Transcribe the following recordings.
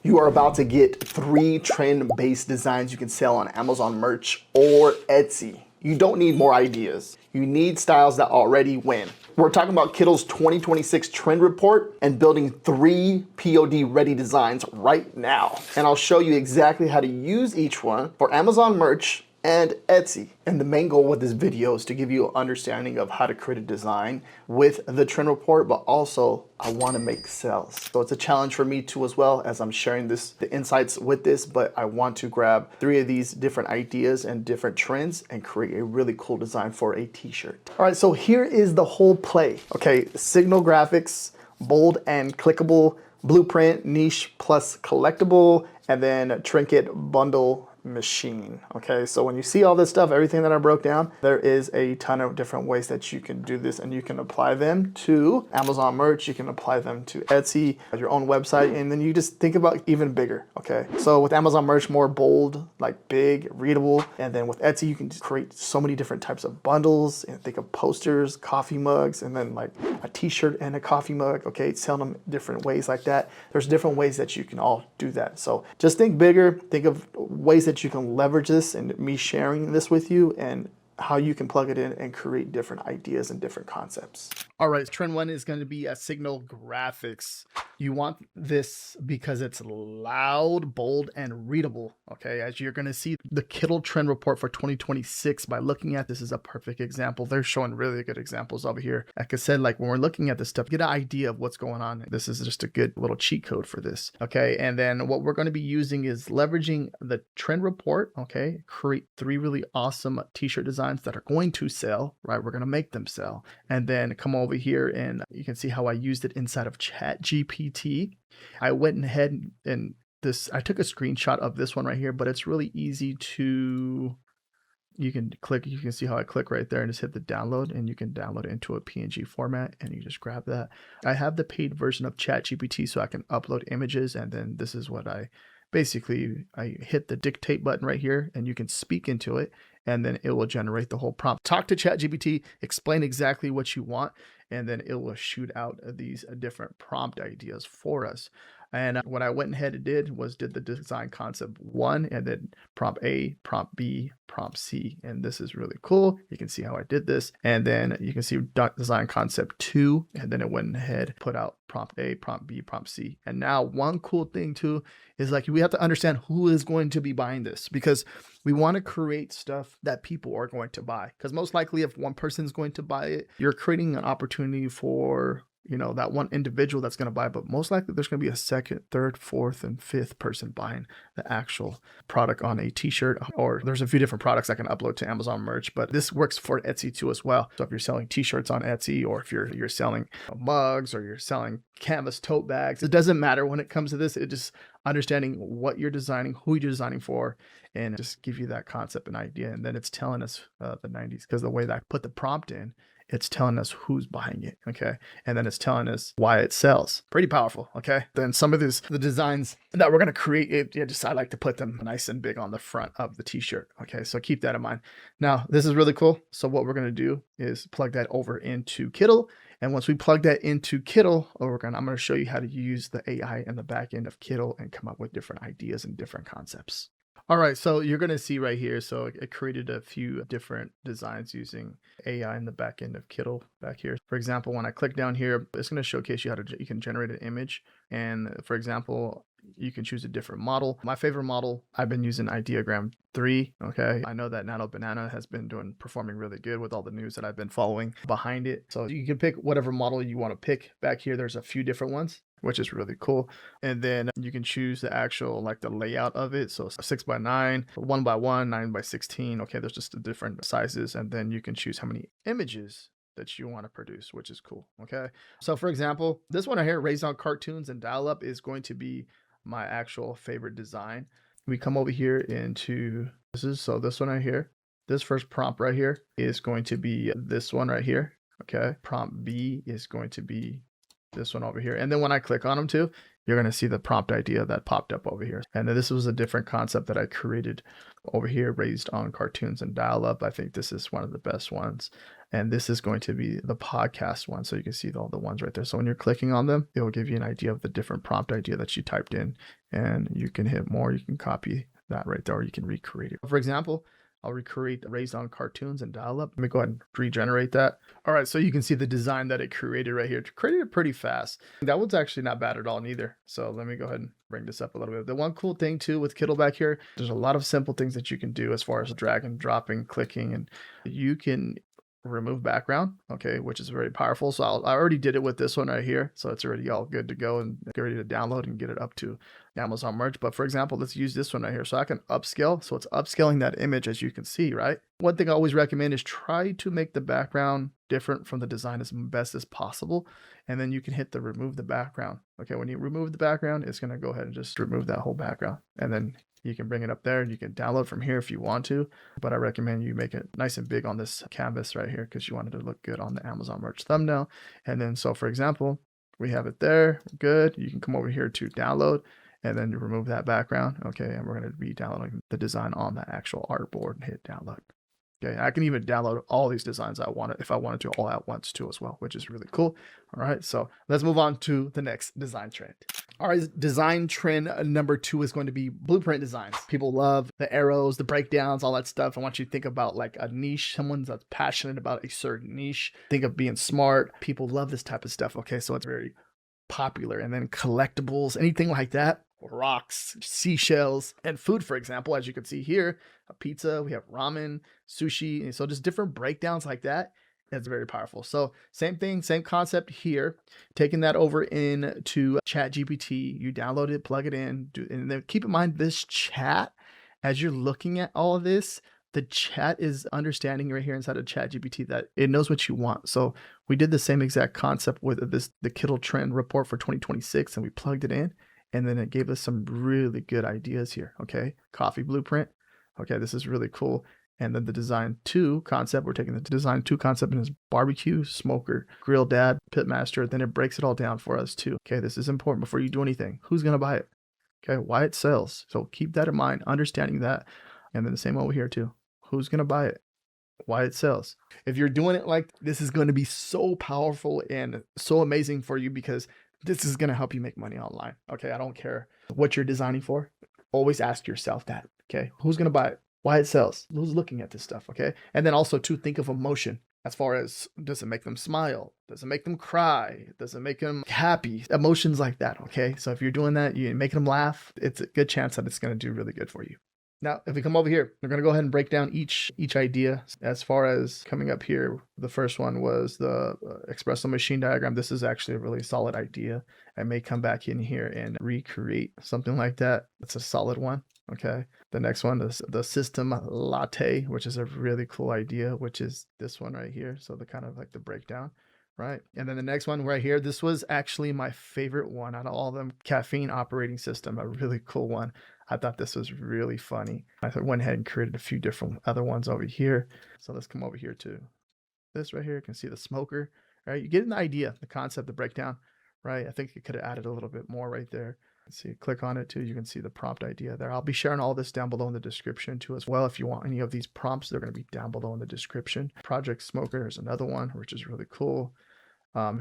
You are about to get 3 trend-based designs you can sell on Amazon merch or Etsy. You don't need more ideas. You need styles that already win. We're talking about Kittl's 2026 trend report and building 3 POD ready designs right now. And I'll show you exactly how to use each one for Amazon merch and Etsy. And the main goal with this video is to give you an understanding of how to create a design with the trend report, but also I want to make sales. So it's a challenge for me too as well, as I'm sharing the insights with this, but I want to grab 3 of these different ideas and different trends and create a really cool design for a t-shirt. All right, so here is the whole play. Okay, signal graphics, bold and clickable, blueprint, niche plus collectible, and then Trinket bundle machine. Okay, so when you see all this stuff, everything that I broke down, there is a ton of different ways that you can do this, and you can apply them to Amazon merch, you can apply them to Etsy, your own website, and then you just think about even bigger. Okay, so with Amazon merch, more bold, like big, readable, and then with Etsy, you can just create so many different types of bundles, and think of posters, coffee mugs, and then like a t-shirt and a coffee mug. Okay, selling them different ways like that. There's different ways that you can all do that. So just think bigger, think of ways that you can leverage this and me sharing this with you, and how you can plug it in and create different ideas and different concepts. All right, trend 1 is going to be a signal graphics. You want this because it's loud, bold, and readable. Okay, as you're going to see the Kittl trend report for 2026 by looking at this is a perfect example. They're showing really good examples over here. Like I said, like when we're looking at this stuff, get an idea of what's going on. This is just a good little cheat code for this. Okay, and then what we're going to be using is leveraging the trend report. Okay, create 3 really awesome t-shirt designs that are going to sell, right? We're going to make them sell, and then come over here and you can see how I used it inside of ChatGPT. I went ahead and I took a screenshot of this one right here, but it's really easy to, you can see how I click right there and just hit the download, and you can download it into a PNG format, and you just grab that. I have the paid version of ChatGPT so I can upload images, and then this is what I hit the dictate button right here, and you can speak into it, and then it will generate the whole prompt. Talk to ChatGPT, explain exactly what you want, and then it will shoot out these different prompt ideas for us. And what I went ahead and did the design concept 1, and then prompt A, prompt B, prompt C. And this is really cool. You can see how I did this. And then you can see design concept 2, and then it went ahead, put out prompt A, prompt B, prompt C. And now one cool thing too is like we have to understand who is going to be buying this, because we want to create stuff that people are going to buy. Because most likely if one person is going to buy it, you're creating an opportunity for, you know, that one individual that's going to buy, but most likely there's going to be a second, third, fourth, and fifth person buying the actual product on a t-shirt. Or there's a few different products I can upload to Amazon merch, but this works for Etsy too as well. So if you're selling t-shirts on Etsy, or if you're selling mugs, or you're selling canvas tote bags, it doesn't matter when it comes to this. It just understanding what you're designing, who you're designing for, and just give you that concept and idea. And then it's telling us the 90s, because the way that I put the prompt in, it's telling us who's buying it, okay? And then it's telling us why it sells. Pretty powerful, okay? Then some of the designs that we're gonna create, I like to put them nice and big on the front of the t-shirt, okay? So keep that in mind. Now, this is really cool. So what we're gonna do is plug that over into Kittl. And once we plug that into Kittl, I'm gonna show you how to use the AI in the back end of Kittl and come up with different ideas and different concepts. All right, so you're going to see right here, so it created a few different designs using AI in the back end of Kittl back here. For example, when I click down here, it's going to showcase you how you can generate an image. And for example, you can choose a different model. My favorite model, I've been using Ideogram 3. Okay, I know that Nano Banana has been performing really good with all the news that I've been following behind it. So you can pick whatever model you want to pick. Back here, there's a few different ones, which is really cool. And then you can choose the actual, like the layout of it. So 6x9, 1x1, 9x16. Okay, there's just the different sizes. And then you can choose how many images that you want to produce, which is cool. Okay, so for example, this one right here, Raised on Cartoons and Dial Up, is going to be my actual favorite design. We come over here into this one right here. This first prompt right here is going to be this one right here. Okay, prompt B is going to be this one over here. And then when I click on them too, you're going to see the prompt idea that popped up over here. And then this was a different concept that I created over here, Raised on Cartoons and Dial Up. I think this is one of the best ones. And this is going to be the podcast one. So you can see all the ones right there. So when you're clicking on them, it will give you an idea of the different prompt idea that you typed in, and you can hit more, you can copy that right there, or you can recreate it. For example, I'll recreate raised on cartoons and dial up. Let me go ahead and regenerate that. All right, so you can see the design that it created right here. It created it pretty fast. That one's actually not bad at all neither. So let me go ahead and bring this up a little bit. The one cool thing too with Kittl back here, there's a lot of simple things that you can do as far as drag and dropping, clicking, and you can remove background, okay, which is very powerful. So I already did it with this one right here, so it's already all good to go and get ready to download and get it up to Amazon merch. But for example, let's use this one right here. So I can upscale, so it's upscaling that image, as you can see, right? One thing I always recommend is try to make the background different from the design as best as possible, and then you can hit the remove the background. Okay, when you remove the background, it's going to go ahead and just remove that whole background, and then you can bring it up there and you can download from here if you want to, but I recommend you make it nice and big on this canvas right here because you want it to look good on the Amazon merch thumbnail. And then, so for example, we have it there, good. You can come over here to download and then you remove that background. Okay, and we're going to be downloading the design on the actual artboard and hit download. Okay, I can even download all these designs I wanted if I wanted to all at once too as well, which is really cool. All right, so let's move on to the next design trend. All right, design trend number 2 is going to be blueprint designs. People love the arrows, the breakdowns, all that stuff. I want you to think about like a niche, someone that's passionate about a certain niche. Think of being smart. People love this type of stuff, okay? So it's very popular. And then collectibles, anything like that. Rocks, seashells, and food, for example, as you can see here, a pizza, we have ramen, sushi, and so just different breakdowns like that. That's very powerful. So same thing, same concept here, taking that over into ChatGPT, you download it, plug it in, and then keep in mind this chat, as you're looking at all of this, the chat is understanding right here inside of ChatGPT that it knows what you want. So we did the same exact concept with the Kittl trend report for 2026, and we plugged it in. And then it gave us some really good ideas here. Okay, coffee blueprint. Okay, this is really cool. And then the design 2 concept, we're taking the design 2 concept and it's barbecue, smoker, grill dad, pit master. Then it breaks it all down for us too. Okay, this is important before you do anything. Who's going to buy it? Okay, why it sells. So keep that in mind, understanding that. And then the same over here too. Who's going to buy it? Why it sells. If you're doing it like this is going to be so powerful and so amazing for you because this is going to help you make money online. Okay, I don't care what you're designing for. Always ask yourself that. Okay, who's going to buy it? Why it sells? Who's looking at this stuff? Okay, and then also to think of emotion as far as does it make them smile? Does it make them cry? Does it make them happy? Emotions like that. Okay, so if you're doing that, you're making them laugh, it's a good chance that it's going to do really good for you. Now, if we come over here, we're going to go ahead and break down each idea. As far as coming up here, the first one was the espresso machine diagram. This is actually a really solid idea. I may come back in here and recreate something like that. It's a solid one. Okay. The next one is the system latte, which is a really cool idea, which is this one right here. So the kind of like the breakdown. Right. And then the next one right here, this was actually my favorite one out of all of them. Caffeine operating system, a really cool one. I thought this was really funny. I went ahead and created a few different other ones over here. So let's come over here to this right here. You can see the smoker, right? You get an idea, the concept, the breakdown, right? I think you could have added a little bit more right there. Let's see, click on it too. You can see the prompt idea there. I'll be sharing all this down below in the description too as well. If you want any of these prompts, they're going to be down below in the description. Project Smoker, there's another one, which is really cool.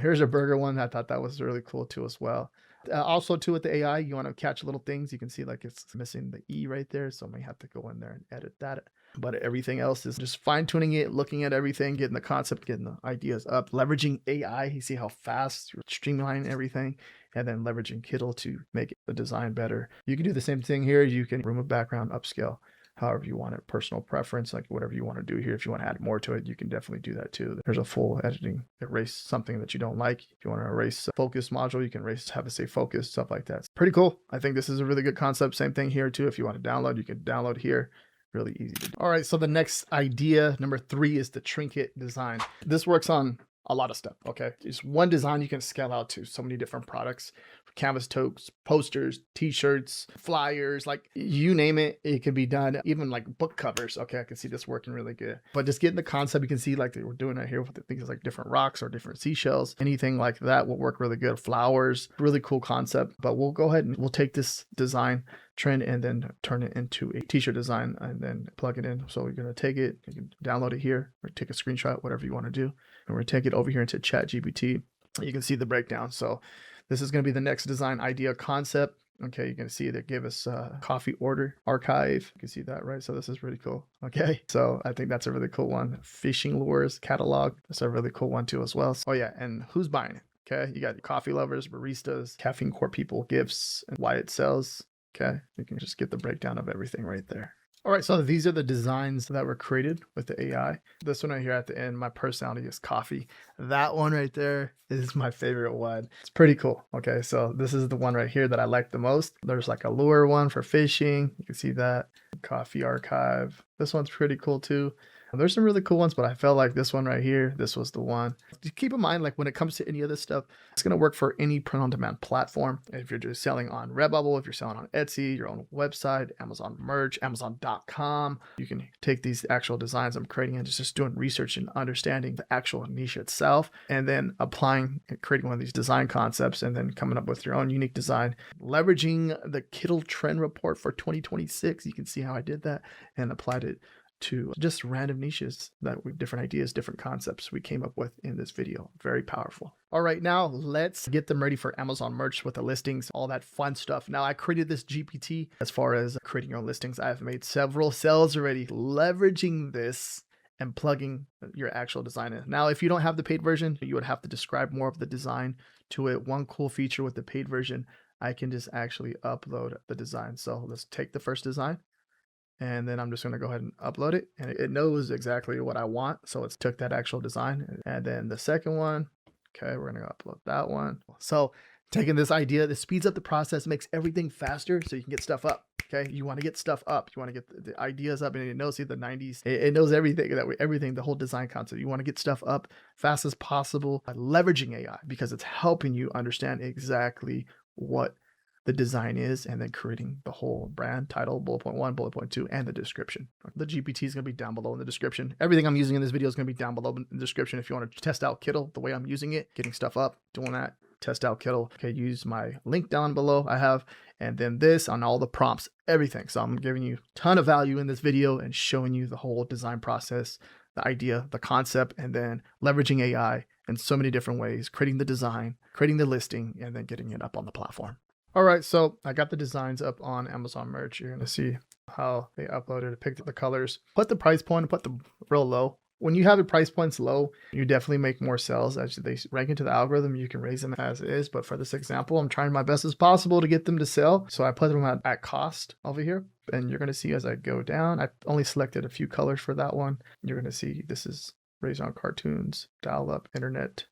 Here's a burger one. I thought that was really cool too as well. Also too with the AI, you want to catch little things. You can see like it's missing the E right there. So I may have to go in there and edit that. But everything else is just fine tuning it, looking at everything, getting the concept, getting the ideas up, leveraging AI. You see how fast you're streamlining everything, and then leveraging Kittl to make the design better. You can do the same thing here. You can remove background, upscale, however you want it, personal preference, like whatever you want to do here. If you want to add more to it, you can definitely do that too. There's a full editing, erase something that you don't like. If you want to erase a focus module, you can erase, have it say focus, stuff like that. It's pretty cool. I think this is a really good concept. Same thing here too. If you want to download, you can download here. Really easy to do. All right, so the next idea, number 3, is the Trinket design. This works on a lot of stuff, okay? Just one design you can scale out to so many different products. canvas totes, posters, t-shirts, flyers, like you name it, it can be done. Even like book covers. Okay, I can see this working really good. But just getting the concept, you can see like we're doing it here with the things like different rocks or different seashells. Anything like that will work really good. Flowers, really cool concept. But we'll go ahead and we'll take this design trend and then turn it into a t-shirt design and then plug it in. So we're going to take it, you can download it here or take a screenshot, whatever you want to do. And we're going to take it over here into ChatGPT. You can see the breakdown. So this is going to be the next design idea concept. Okay, you can see they give us coffee order archive. You can see that, right? So this is really cool. Okay, so I think that's a really cool one. Fishing lures catalog. That's a really cool one too as well. Oh yeah, and who's buying it? Okay, you got your coffee lovers, baristas, caffeine core people, gifts, and why it sells. Okay, you can just get the breakdown of everything right there. All right, so these are the designs that were created with the AI. This one right here at the end, my personality is coffee. That one right there is my favorite one. It's pretty cool. Okay, so this is the one right here that I like the most. There's like a lure one for fishing. You can see that. Coffee archive. This one's pretty cool too. There's some really cool ones, but I felt like this one right here, this was the one. Just keep in mind, like when it comes to any of this stuff, it's going to work for any print-on-demand platform. If you're just selling on Redbubble, if you're selling on Etsy, your own website, Amazon merch, Amazon.com, you can take these actual designs I'm creating and just doing research and understanding the actual niche itself, and then applying, creating one of these design concepts, and then coming up with your own unique design. Leveraging the Kittl trend report for 2026, you can see how I did that and applied it to just random niches that we different ideas, different concepts we came up with in this video. Very powerful. All right, now let's get them ready for Amazon merch with the listings, all that fun stuff. Now I created this GPT as far as creating your own listings. I've made several sales already leveraging this and plugging your actual design in. Now, if you don't have the paid version, you would have to describe more of the design to it. One cool feature with the paid version, I can just actually upload the design. So let's take the first design. And then I'm just going to go ahead and upload it. And it knows exactly what I want. So it's took that actual design. And then the second one, okay, we're going to upload that one. So taking this idea, this speeds up the process, makes everything faster so you can get stuff up. Okay, you want to get stuff up. You want to get the ideas up, and it knows, see, the 90s. It knows everything, everything, the whole design concept. You want to get stuff up fast as possible by leveraging AI because it's helping you understand exactly what the design is, and then creating the whole brand title, bullet point 1, bullet point 2, and the description. The GPT is going to be down below in the description. Everything I'm using in this video is going to be down below in the description. If you want to test out Kittl the way I'm using it, getting stuff up, doing that, test out Kittl. Okay, use my link down below I have, and then this on all the prompts, everything. So I'm giving you a ton of value in this video and showing you the whole design process, the idea, the concept, and then leveraging AI in so many different ways, creating the design, creating the listing, and then getting it up on the platform. All right, so I got the designs up on Amazon merch. You're gonna see how they uploaded it, picked the colors, put the price point, put the real low. When you have the price points low, you definitely make more sales. As they rank into the algorithm, you can raise them as is. But for this example, I'm trying my best as possible to get them to sell. So I put them at cost over here. And you're gonna see as I go down, I only selected a few colors for that one. You're gonna see this is Raised on Cartoons, Dial Up, Internet,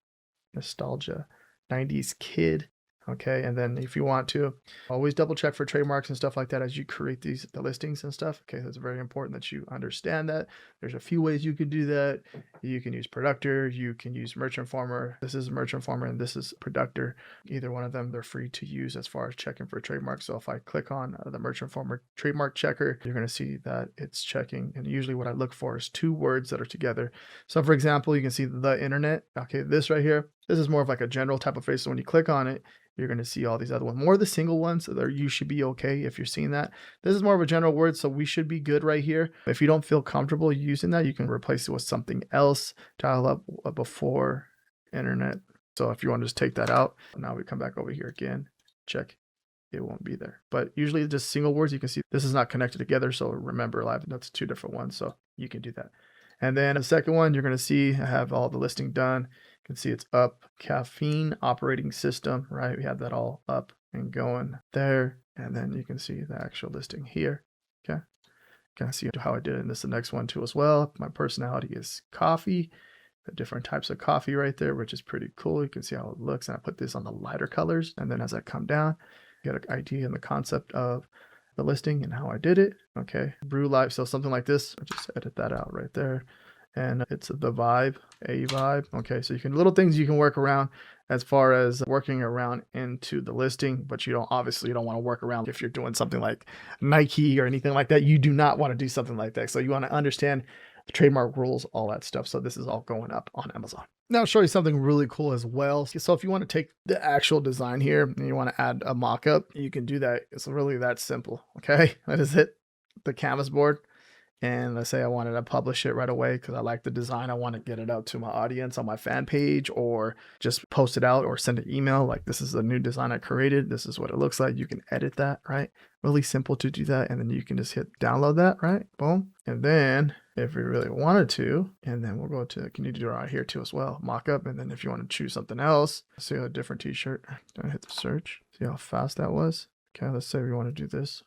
Nostalgia, 90s Kid. Okay, and then if you want to, always double check for trademarks and stuff like that as you create the listings and stuff. Okay, so it's very important that you understand that. There's a few ways you could do that. You can use Productor, you can use Merch Informer. This is Merch Informer and this is Productor. Either one of them, they're free to use as far as checking for trademarks. So if I click on the Merch Informer trademark checker, you're going to see that it's checking. And usually what I look for is 2 words that are together. So for example, you can see the internet. Okay, this right here, this is more of like a general type of phrase. So when you click on it, you're going to see all these other ones, more of the single ones. So there, you should be okay if you're seeing that. This is more of a general word, so we should be good right here. If you don't feel comfortable using that, you can replace it with something else. Dial up before internet. So if you want to just take that out, now we come back over here again, check, it won't be there. But usually just single words, you can see this is not connected together. So remember, live, that's 2 different ones. So you can do that. And then the second one, you're going to see I have all the listing done. You can see it's up. Caffeine operating system, right? We have that all up and going there. And then you can see the actual listing here. Okay. Kind of see how I did it. And this is the next one too as well. My personality is coffee. The different types of coffee right there, which is pretty cool. You can see how it looks. And I put this on the lighter colors. And then as I come down, you get an idea and the concept of the listing and how I did it. Okay, brew live. So something like this, I'll just edit that out right there. and it's the vibe, a vibe. Okay, so you can little things you can work around as far as working around into the listing, but you don't obviously you don't want to work around if you're doing something like Nike or anything like that. You do not want to do something like that. So you want to understand the trademark rules, all that stuff. So this is all going up on Amazon. Now I'll show you something really cool as well. So if you want to take the actual design here and you want to add a mock-up, you can do that. It's really that simple. Okay, that is it. The canvas board. And let's say I wanted to publish it right away because I like the design. I want to get it out to my audience on my fan page, or just post it out or send an email like, this is the new design I created. This is what it looks like. You can edit that, right? Really simple to do that. And then you can just hit download that, right? Boom. And then if we really wanted to, and then we'll go to, can you do it right here too as well, mock-up. And then if you want to choose something else, say a different t-shirt, I hit the search. See how fast that was? Okay, let's say we want to do this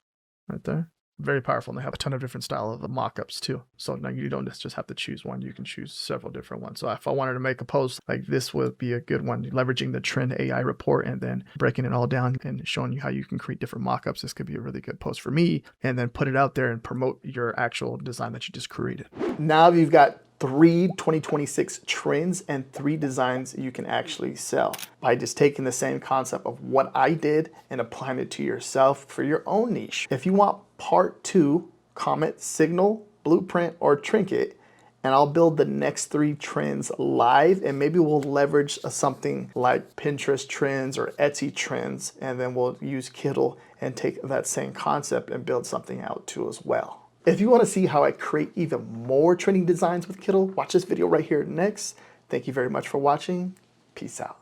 right there. Very powerful, and they have a ton of different style of mock-ups too. So now you don't just have to choose one, you can choose several different ones. So if I wanted to make a post like this, would be a good one, leveraging the trend AI report and then breaking it all down and showing you how you can create different mock-ups. This could be a really good post for me, and then put it out there and promote your actual design that you just created. Now you've got 3 2026 trends and 3 designs you can actually sell by just taking the same concept of what I did and applying it to yourself for your own niche. If you want part 2, comment Signal, Blueprint, or Trinket, and I'll build the next 3 trends live, and maybe we'll leverage something like Pinterest trends or Etsy trends, and then we'll use Kittl and take that same concept and build something out too as well. If you want to see how I create even more trending designs with Kittl, watch this video right here next. Thank you very much for watching. Peace out.